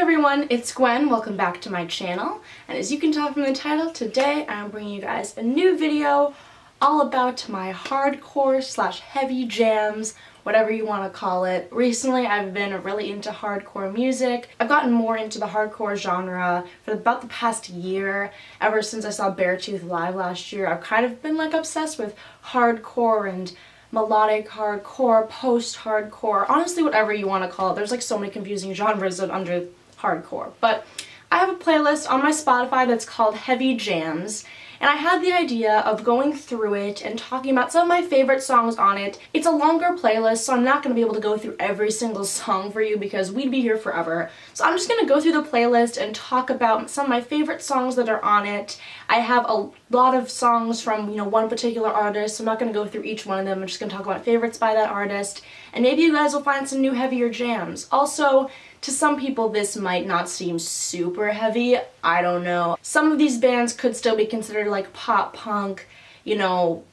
everyone, it's Gwen. Welcome back to my channel. And as you can tell from the title, today I'm bringing you guys a new video all about my hardcore / heavy jams, whatever you want to call it. Recently I've been really into hardcore music. I've gotten more into the hardcore genre for about the past year. Ever since I saw Beartooth live last year, I've kind of been like obsessed with hardcore and melodic hardcore, post-hardcore, honestly whatever you want to call it. There's like so many confusing genres under hardcore. But I have a playlist on my Spotify that's called Heavy Jams, and I had the idea of going through it and talking about some of my favorite songs on it. It's a longer playlist, so I'm not going to be able to go through every single song for you because we'd be here forever. So I'm just going to go through the playlist and talk about some of my favorite songs that are on it. I have a lot of songs from, one particular artist, so I'm not going to go through each one of them. I'm just going to talk about favorites by that artist, and maybe you guys will find some new heavier jams. Also, to some people this might not seem super heavy, I don't know. Some of these bands could still be considered like pop punk,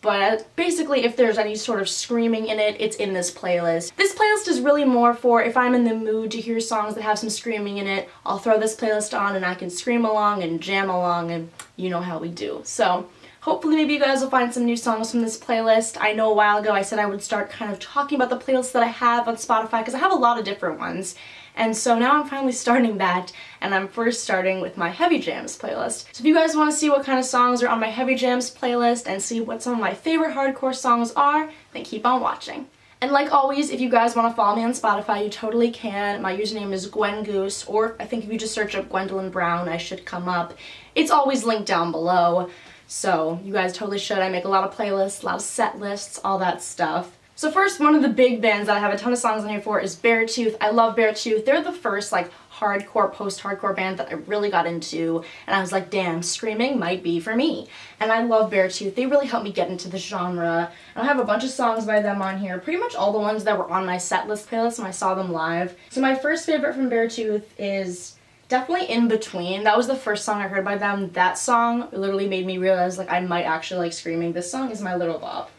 but basically if there's any sort of screaming in it, it's in this playlist. This playlist is really more for if I'm in the mood to hear songs that have some screaming in it, I'll throw this playlist on and I can scream along and jam along, and you know how we do. So hopefully maybe you guys will find some new songs from this playlist. I know a while ago I said I would start kind of talking about the playlists that I have on Spotify because I have a lot of different ones. And so now I'm finally starting that, and I'm first starting with my Heavy Jams playlist. So if you guys want to see what kind of songs are on my Heavy Jams playlist and see what some of my favorite hardcore songs are, then keep on watching. And like always, if you guys want to follow me on Spotify, you totally can. My username is GwenGoose, or I think if you just search up Gwendolyn Brown, I should come up. It's always linked down below, so you guys totally should. I make a lot of playlists, a lot of set lists, all that stuff. So first, one of the big bands that I have a ton of songs on here for is Beartooth. I love Beartooth. They're the first hardcore, post-hardcore band that I really got into, and I was like, damn, screaming might be for me. And I love Beartooth. They really helped me get into the genre. And I have a bunch of songs by them on here, pretty much all the ones that were on my setlist playlist when I saw them live. So my first favorite from Beartooth is definitely In Between. That was the first song I heard by them. That song literally made me realize I might actually like screaming. This song is my little bop.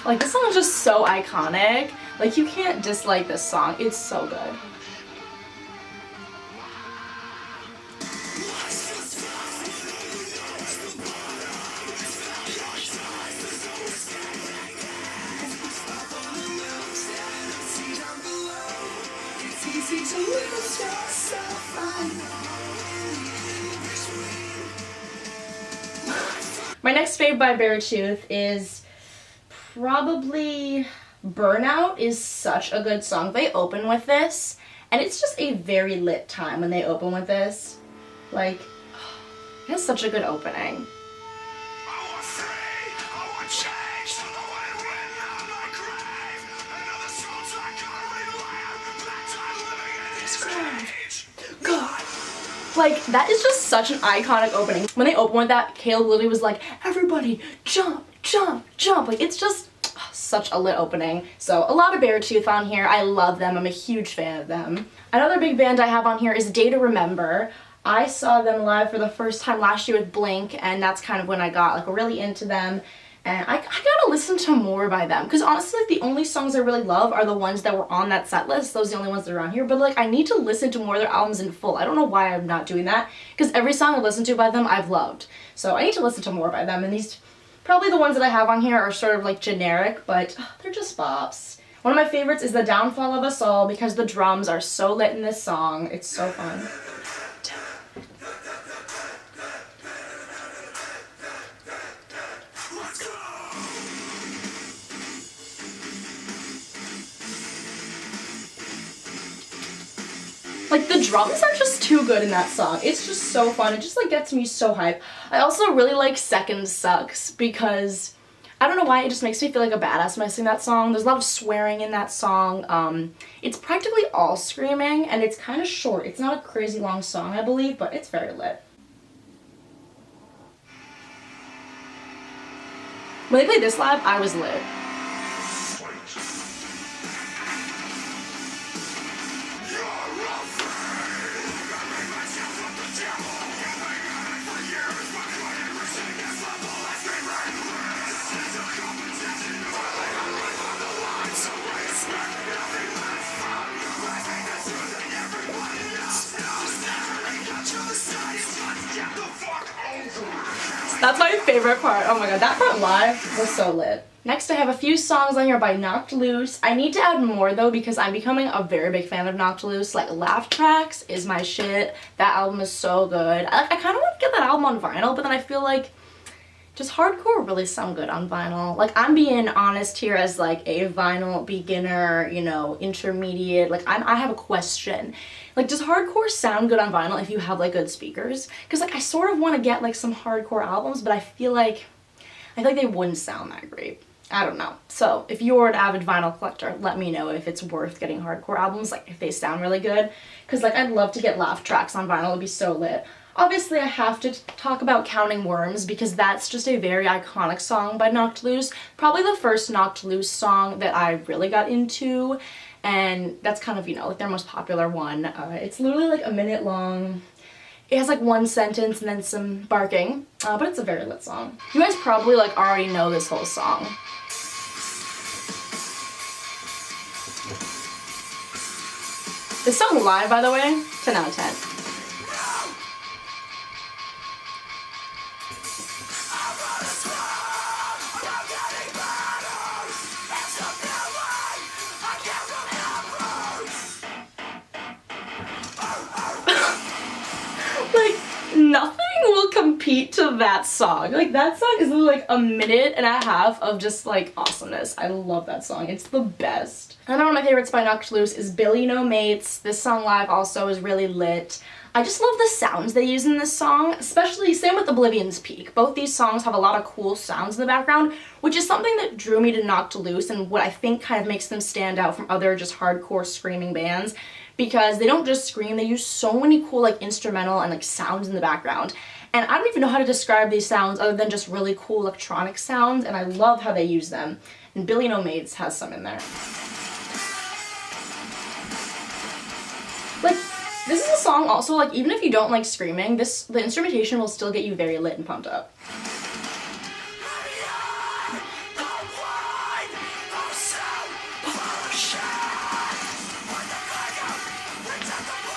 This song is just so iconic. You can't dislike this song. It's so good. My next fave by Beartooth is probably Burnout. Is such a good song. They open with this, and it's just a very lit time when they open with this. It has such a good opening. That is just such an iconic opening. When they open with that, Caleb literally was like, everybody jump, jump, jump. It's just such a lit opening. So a lot of Beartooth on here. I love them. I'm a huge fan of them. Another big band I have on here is Day to Remember. I saw them live for the first time last year with Blink, and that's kind of when I got really into them. And I gotta listen to more by them, because honestly the only songs I really love are the ones that were on that set list. Those are the only ones that are on here, but I need to listen to more of their albums in full. I don't know why I'm not doing that, because every song I listen to by them I've loved. So I need to listen to more by them, and these probably the ones that I have on here are sort of generic, but they're just bops. One of my favorites is The Downfall of Us All, because the drums are so lit in this song. It's so fun. The drums are just too good in that song. It's just so fun. It just gets me so hyped. I also really like Second Sucks because I don't know why, it just makes me feel like a badass when I sing that song. There's a lot of swearing in that song. It's practically all screaming, and it's kind of short. It's not a crazy long song, I believe, but it's very lit. When they played this live, I was lit. That's my favorite part. Oh my god, that part live was so lit. Next I have a few songs on here by Knocked Loose. I need to add more though because I'm becoming a very big fan of Knocked Loose. Like Laugh Tracks is my shit. That album is so good. I kind of want to get that album on vinyl, but then I feel like just hardcore really sound good on vinyl. Like I'm being honest here as like a vinyl beginner, you know, intermediate. Like I have a question. Like does hardcore sound good on vinyl if you have like good speakers? Because like I sort of want to get like some hardcore albums, but I feel like they wouldn't sound that great. I don't know. So if you're an avid vinyl collector, let me know if it's worth getting hardcore albums, like if they sound really good. Because like I'd love to get Laugh Tracks on vinyl, it'd be so lit. Obviously I have to talk about Counting Worms because that's just a very iconic song by Knocked Loose. Probably the first Knocked Loose song that I really got into, and that's kind of, you know, like their most popular one. It's literally like a minute long. It has like one sentence and then some barking, but it's a very lit song. You guys probably like already know this whole song. This song live, by the way, 10 out of 10. Nothing will compete to that song. Like that song is like a minute and a half of just like awesomeness. I love that song. It's the best. Another one of my favorites by Knocked Loose is Billy No Mates. This song live also is really lit. I just love the sounds they use in this song, especially same with Oblivion's Peak. Both these songs have a lot of cool sounds in the background, which is something that drew me to Knocked Loose and what I think kind of makes them stand out from other just hardcore screaming bands. Because they don't just scream, they use so many cool like instrumental and like sounds in the background. And I don't even know how to describe these sounds other than just really cool electronic sounds, and I love how they use them. And Billy No Mates has some in there. Like, this is a song also, like, even if you don't like screaming, the instrumentation will still get you very lit and pumped up.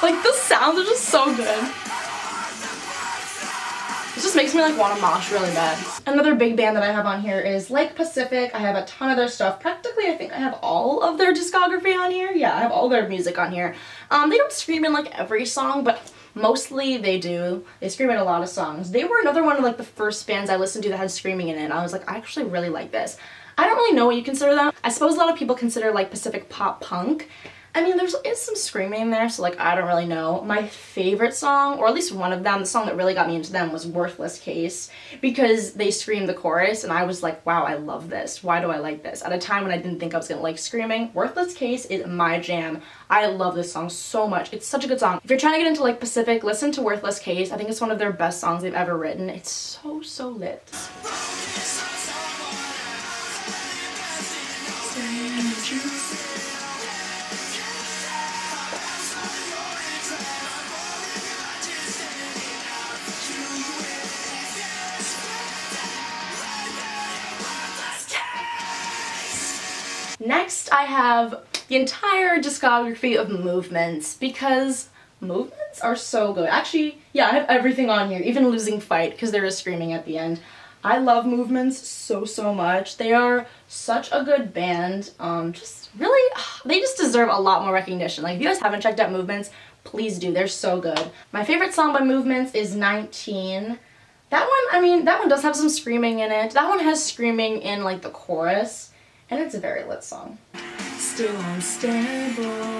Like, the sounds are just so good. It just makes me like want to mosh really bad. Another big band that I have on here is Lake Pacific. I have a ton of their stuff. Practically, I think I have all of their discography on here. Yeah, I have all their music on here. They don't scream in like every song, but mostly they do. They scream in a lot of songs. They were another one of like the first bands I listened to that had screaming in it. I was like, I actually really like this. I don't really know what you consider them. I suppose a lot of people consider like Pacific pop punk. I mean, there's some screaming in there, so like I don't really know. My favorite song, or at least one of them, the song that really got me into them was Worthless Case, because they screamed the chorus and I was like, wow, I love this. Why do I like this? At a time when I didn't think I was gonna like screaming, Worthless Case is my jam. I love this song so much. It's such a good song. If you're trying to get into like Pacific, listen to Worthless Case. I think it's one of their best songs they've ever written. It's so lit. Next, I have the entire discography of Movements, because Movements are so good. Actually, yeah, I have everything on here, even Losing Fight, because there is screaming at the end. I love Movements so much. They are such a good band. Just really, they just deserve a lot more recognition. Like, if you guys haven't checked out Movements, please do. They're so good. My favorite song by Movements is 19. That one, I mean, that one does have some screaming in it. That one has screaming in, like, the chorus. And it's a very lit song. Still unstable.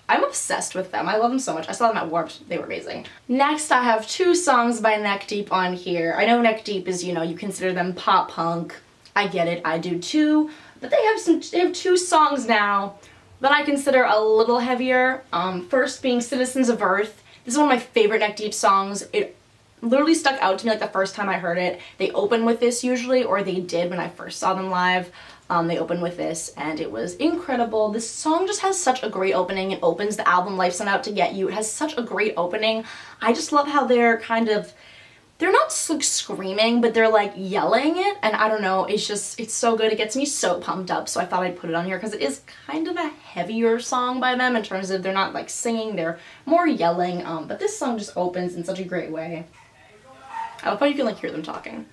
I'm obsessed with them. I love them so much. I saw them at Warped. They were amazing. Next, I have two songs by Neck Deep on here. I know Neck Deep is, you know, you consider them pop punk. I get it. I do too. But they have two songs now that I consider a little heavier. First being Citizens of Earth. This is one of my favorite Neck Deep songs. literally stuck out to me like the first time I heard it. They open with this usually, or they did when I first saw them live. They opened with this and it was incredible. This song just has such a great opening. It opens the album Life's Not Out to Get You. It has such a great opening. I just love how they're kind of, they're not like screaming, but they're like yelling it, and I don't know, it's just, it's so good. It gets me so pumped up, so I thought I'd put it on here because it is kind of a heavier song by them in terms of they're not like singing, they're more yelling, but this song just opens in such a great way. I hope you can like hear them talking.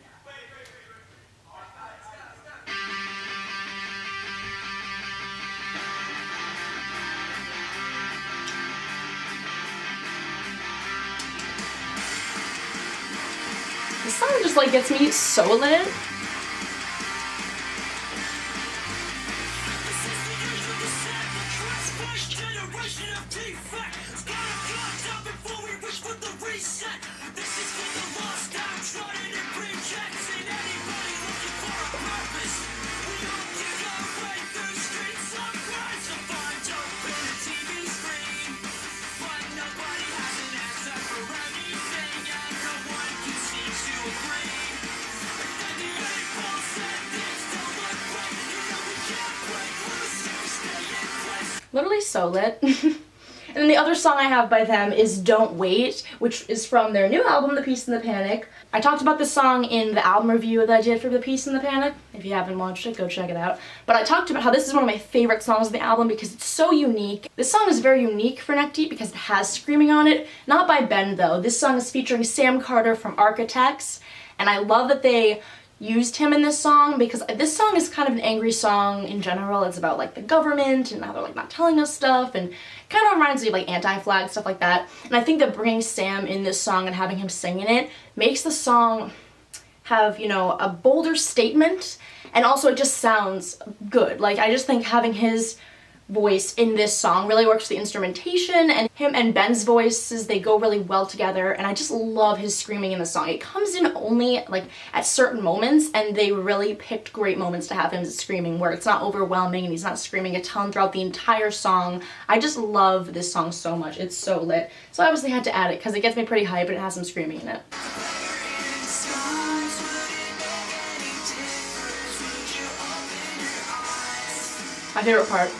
This song just like gets me so lit. Literally so lit. And then the other song I have by them is Don't Wait, which is from their new album, The Peace and the Panic. I talked about this song in the album review that I did for The Peace and the Panic. If you haven't watched it, go check it out. But I talked about how this is one of my favorite songs of the album because it's so unique. This song is very unique for Neck Deep because it has screaming on it. Not by Ben though. This song is featuring Sam Carter from Architects, and I love that they used him in this song because this song is kind of an angry song in general. It's about like the government and how they're like not telling us stuff, and kind of reminds me of like anti-flag stuff like that. And I think that bringing Sam in this song and having him sing in it makes the song have, you know, a bolder statement, and also it just sounds good. Like I just think having his voice in this song really works for the instrumentation, and him and Ben's voices, they go really well together, and I just love his screaming in the song. It comes in only like at certain moments, and they really picked great moments to have him screaming where it's not overwhelming and he's not screaming a ton throughout the entire song. I just love this song so much. It's so lit. So I obviously had to add it because it gets me pretty hyped and it has some screaming in it. My favorite part.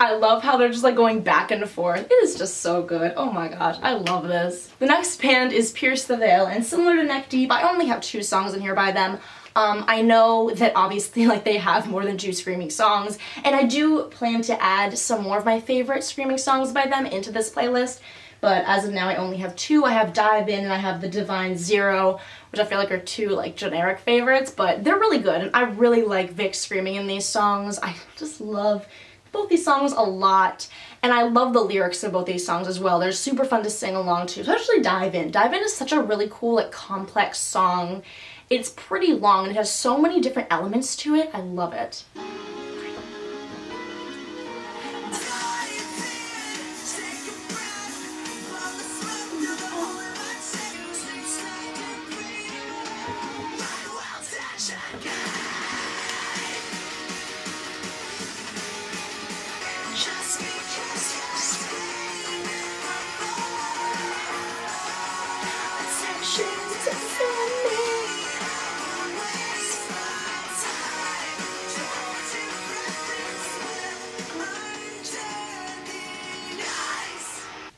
I love how they're just like going back and forth. It is just so good. Oh my gosh, I love this. The next band is Pierce the Veil, and similar to Neck Deep, I only have 2 songs in here by them. I know that obviously like they have more than 2 screaming songs, and I do plan to add some more of my favorite screaming songs by them into this playlist, but as of now I only have 2. I have Dive In and I have The Divine Zero, which I feel like are 2 like generic favorites, but they're really good, and I really like Vic screaming in these songs. I just love both these songs a lot, and I love the lyrics of both these songs as well. They're super fun to sing along to, especially Dive In. Dive In is such a really cool, like, complex song. It's pretty long and it has so many different elements to it. I love it.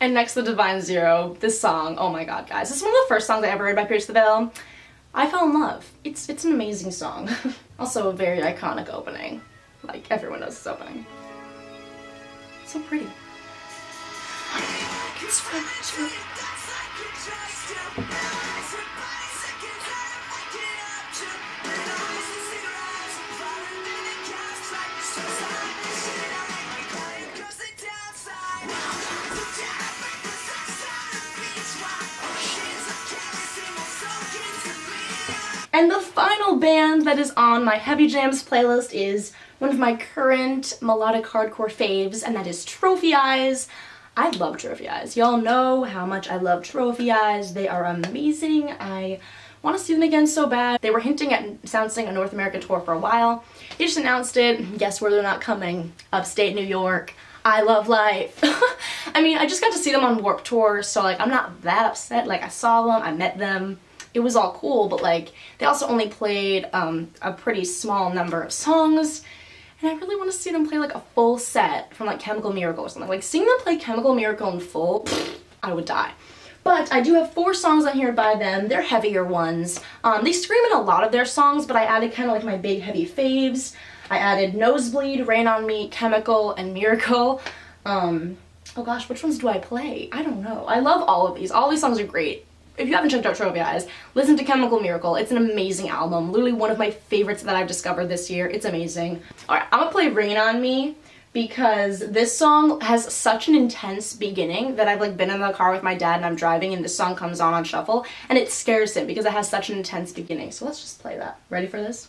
And next, The Divine Zero. This song, oh my god, guys. This is one of the first songs I ever heard by Pierce the Veil. I fell in love. It's an amazing song. Also a very iconic opening. Like, everyone knows this opening. So pretty. And the final band that is on my Heavy Jams playlist is one of my current melodic hardcore faves, and that is Trophy Eyes. I love Trophy Eyes. Y'all know how much I love Trophy Eyes. They are amazing. I want to see them again so bad. They were hinting at announcing a North American tour for a while. They just announced it. Guess where they're not coming? Upstate New York. I love life. I mean, I just got to see them on Warped Tour, so like I'm not that upset. Like I saw them, I met them. It was all cool, but like they also only played a pretty small number of songs, and I really want to see them play like a full set from like Chemical Miracle or something. Like seeing them play Chemical Miracle in full, pfft, I would die. But I do have 4 songs on here by them. They're heavier ones. They scream in a lot of their songs, but I added kind of like my big heavy faves. I added Nosebleed, Rain on Me, Chemical, and Miracle. Oh gosh, which ones do I play? I don't know. I love all of these. All these songs are great. If you haven't checked out Trophy Eyes, listen to Chemical Miracle. It's an amazing album. Literally one of my favorites that I've discovered this year. It's amazing. Alright, I'm gonna play Rain on Me because this song has such an intense beginning that I've like been in the car with my dad and I'm driving and this song comes on shuffle and it scares him because it has such an intense beginning. So let's just play that. Ready for this?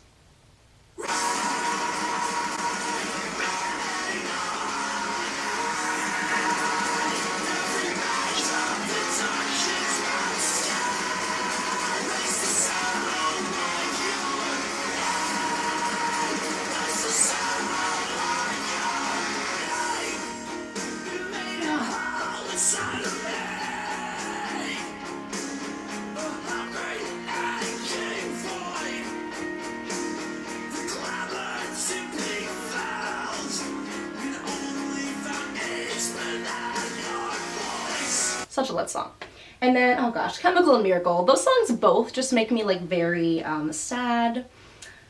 Such a lit song. And then, oh gosh, Chemical and Miracle. Those songs both just make me like very sad.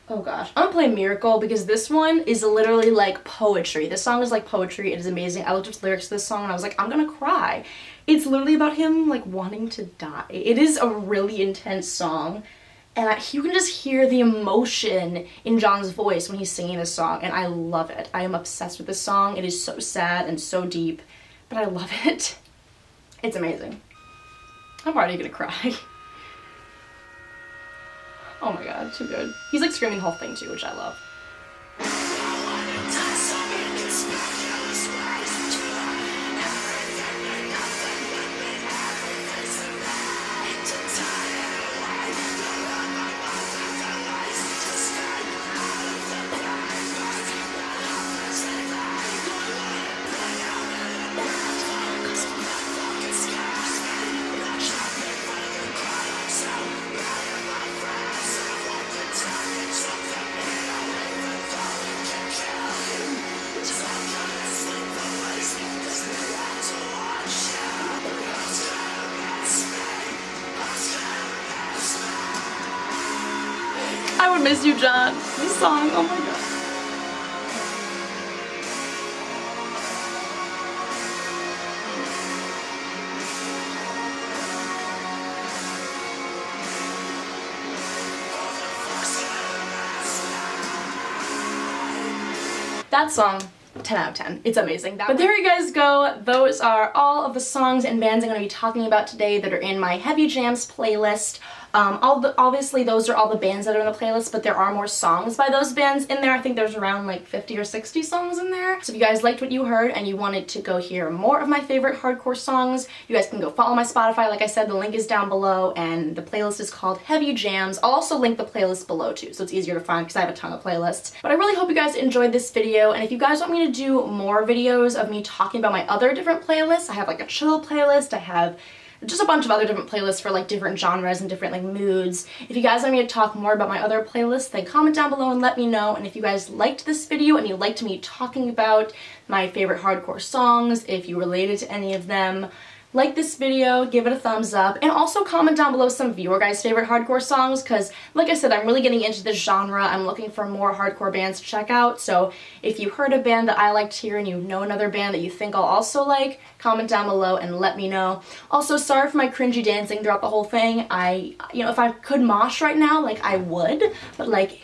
Oh gosh, I'm gonna play Miracle because this one is literally like poetry. This song is like poetry. It is amazing. I looked up the lyrics to this song and I was like, I'm gonna cry. It's literally about him like wanting to die. It is a really intense song. And you can just hear the emotion in John's voice when he's singing this song, and I love it. I am obsessed with this song. It is so sad and so deep, but I love it. It's amazing. I'm already gonna cry. Oh my god, too good. He's like screaming the whole thing too, which I love. I would miss you, John. This song, oh my god. That song, 10 out of 10. It's amazing. But there you guys go. Those are all of the songs and bands I'm going to be talking about today that are in my Heavy Jams playlist. Obviously those are all the bands that are in the playlist, but there are more songs by those bands in there. I think there's around like 50 or 60 songs in there. So if you guys liked what you heard and you wanted to go hear more of my favorite hardcore songs, you guys can go follow my Spotify. Like I said, the link is down below and the playlist is called Heavy Jams. I'll also link the playlist below too, so it's easier to find because I have a ton of playlists. But I really hope you guys enjoyed this video, and if you guys want me to do more videos of me talking about my other different playlists, I have like a chill playlist, I have just a bunch of other different playlists for like different genres and different like moods. If you guys want me to talk more about my other playlists, then comment down below and let me know. And if you guys liked this video and you liked me talking about my favorite hardcore songs, if you related to any of them, like this video, give it a thumbs up, and also comment down below some of your guys' favorite hardcore songs, because like I said, I'm really getting into this genre. I'm looking for more hardcore bands to check out, so if you heard a band that I liked here and you know another band that you think I'll also like, comment down below and let me know. Also, sorry for my cringy dancing throughout the whole thing. You know, if I could mosh right now, like I would, but like,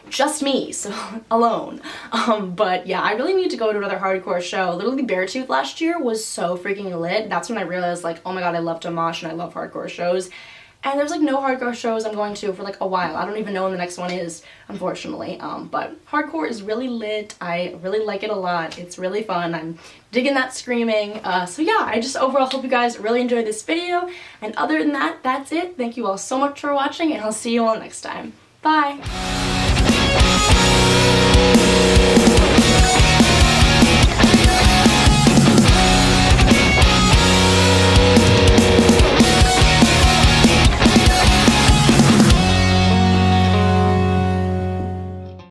just me, so alone. But yeah, I really need to go to another hardcore show. Literally Beartooth last year was so freaking lit. That's when I realized like, oh my god, I love to mosh and I love hardcore shows. And there's like no hardcore shows I'm going to for like a while. I don't even know when the next one is, unfortunately. But hardcore is really lit. I really like it a lot. It's really fun. I'm digging that screaming. So yeah, I just overall hope you guys really enjoyed this video. And other than that, that's it. Thank you all so much for watching, and I'll see you all next time. Bye!